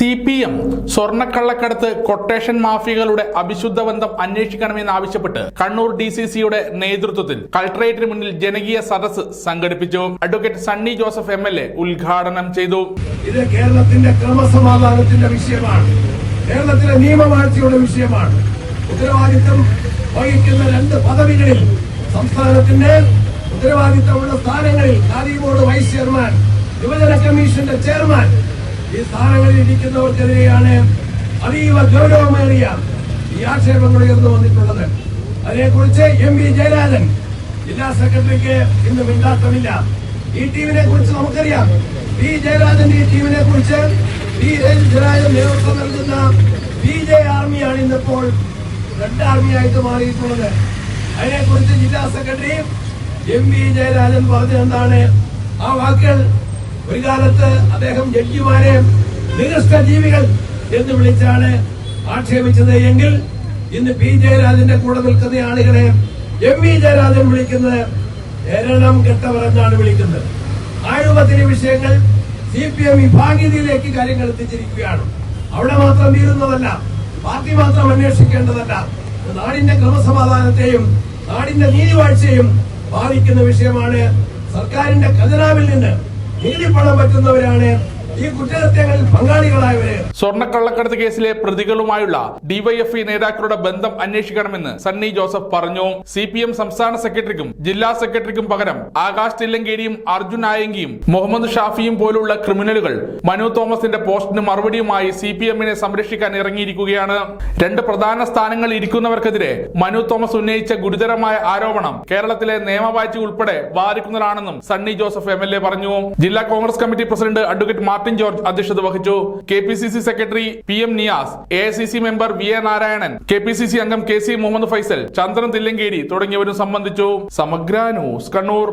CPM സ്വർണ്ണക്കള്ളക്കടത്ത് quotation മാഫിയകളുടെ അവിശുദ്ധ ബന്ധം അന്വേഷിക്കണമെന്നാവശ്യപ്പെട്ട് കണ്ണൂർ DCCയുടെ നേതൃത്വത്തിൽ കളക്ടറേറ്റിന് മുന്നിൽ ജനകീയ സദസ്സ് സംഘടിപ്പിച്ചു. അഡ്വക്കേറ്റ് സണ്ണി ജോസഫ് MLA ഉദ്ഘാടനം ചെയ്തു. ഇത് കേരളത്തിന്റെ ക്രമസമാധാനത്തിന്റെ വിഷയമാണ്, കേരളത്തിലെ നിയമവാഴ്ചയുടെ വിഷയമാണ്. ഉത്തരവാദിത്തം വഹിക്കുന്ന രണ്ട് പദവികളിൽ സംസ്ഥാനത്തിന്റെ ഉത്തരവാദിത്തമുള്ള സ്ഥാനങ്ങളിൽ ഖാദി ബോർഡ് വൈസ് ചെയർമാൻ, യുവജന കമ്മീഷന്റെ ചെയർമാൻ, ഈ സ്ഥാനങ്ങളിൽ ഇരിക്കുന്നവർക്കെതിരെയാണ് അതീവ ഗൗരവമേറിയ ഈ ആക്ഷേപങ്ങൾ ഉയർന്നു വന്നിട്ടുള്ളത്. അതിനെക്കുറിച്ച് MP ജയരാജൻ ജില്ലാ സെക്രട്ടറിക്ക് ഇന്ന് മിണ്ടാട്ടമില്ല. ഈ ടീമിനെ കുറിച്ച് നമുക്കറിയാം. P ജയരാജന്റെ ഈ ടീമിനെ കുറിച്ച് ജയരാജൻ നേതൃത്വം നൽകുന്ന PJ ആർമിയാണ് ഇന്നിപ്പോൾ റെഡ് ആർമിയായിട്ട് മാറിയിട്ടുള്ളത്. അതിനെക്കുറിച്ച് ജില്ലാ സെക്രട്ടറി MP ജയരാജൻ പറഞ്ഞതെന്താണ്? ആ വാക്കുകൾ ഒരു കാലത്ത് അദ്ദേഹം ജഡ്ജിമാരെ നികൃഷ്ട ജീവികൾ എന്ന് വിളിച്ചാണ് ആക്ഷേപിച്ചത് എങ്കിൽ ഇന്ന് P ജയരാജന്റെ കൂടെ നിൽക്കുന്ന ആളുകളെ MP ജയരാജൻ വിളിക്കുന്നത് എരണം കെട്ടവർ എന്നാണ് വിളിക്കുന്നത്. ആയുധത്തിലെ വിഷയങ്ങൾ CPM വിഭാഗീയതയിലേക്ക് കാര്യങ്ങൾ എത്തിച്ചിരിക്കുകയാണ്. അവിടെ മാത്രം തീരുന്നതല്ല, പാർട്ടി മാത്രം അന്വേഷിക്കേണ്ടതല്ല, നാടിന്റെ ക്രമസമാധാനത്തെയും നാടിന്റെ നീതിവാഴ്ചയും ബാധിക്കുന്ന വിഷയമാണ്. സർക്കാരിന്റെ ഖജനാവിൽ നിന്ന് നികുതി പണം പറ്റുന്നവരാണ് ഈ കുറ്റകൃത്യങ്ങളിൽ പങ്കാളികളായവര്. സ്വർണ്ണക്കള്ളക്കടത്ത് കേസിലെ പ്രതികളുമായുള്ള DYFI നേതാക്കളുടെ ബന്ധം അന്വേഷിക്കണമെന്ന് സണ്ണി ജോസഫ് പറഞ്ഞു. CPM സംസ്ഥാന സെക്രട്ടറിക്കും ജില്ലാ സെക്രട്ടറിക്കും പകരം ആകാശ് തില്ലങ്കേരിയും അർജുൻ ആയങ്കിയും മുഹമ്മദ് ഷാഫിയും പോലുള്ള ക്രിമിനലുകൾ മനു തോമസിന്റെ പോസ്റ്റിന് മറുപടിയുമായി CPM-നെ സംരക്ഷിക്കാൻ ഇറങ്ങിയിരിക്കുകയാണ്. രണ്ട് പ്രധാന സ്ഥാനങ്ങളിൽ ഇരിക്കുന്നവർക്കെതിരെ മനു തോമസ് ഉന്നയിച്ച ഗുരുതരമായ ആരോപണം കേരളത്തിലെ നിയമവാഴ്ച ഉൾപ്പെടെ ബാധിക്കുന്നതാണെന്നും സണ്ണി ജോസഫ് MLA പറഞ്ഞു. ജില്ലാ Congress committee president advocate Martin George അധ്യക്ഷത വഹിച്ചു. KPCC secretary PM Niyas, AICC member VA Narayanan, KPCC അംഗം KC മുഹമ്മദ് ഫൈസൽ, ചന്ദ്രൻ തില്ലങ്കേരി തുടങ്ങിയവരും സംബന്ധിച്ചു. സമഗ്ര ന്യൂസ്, കണ്ണൂർ.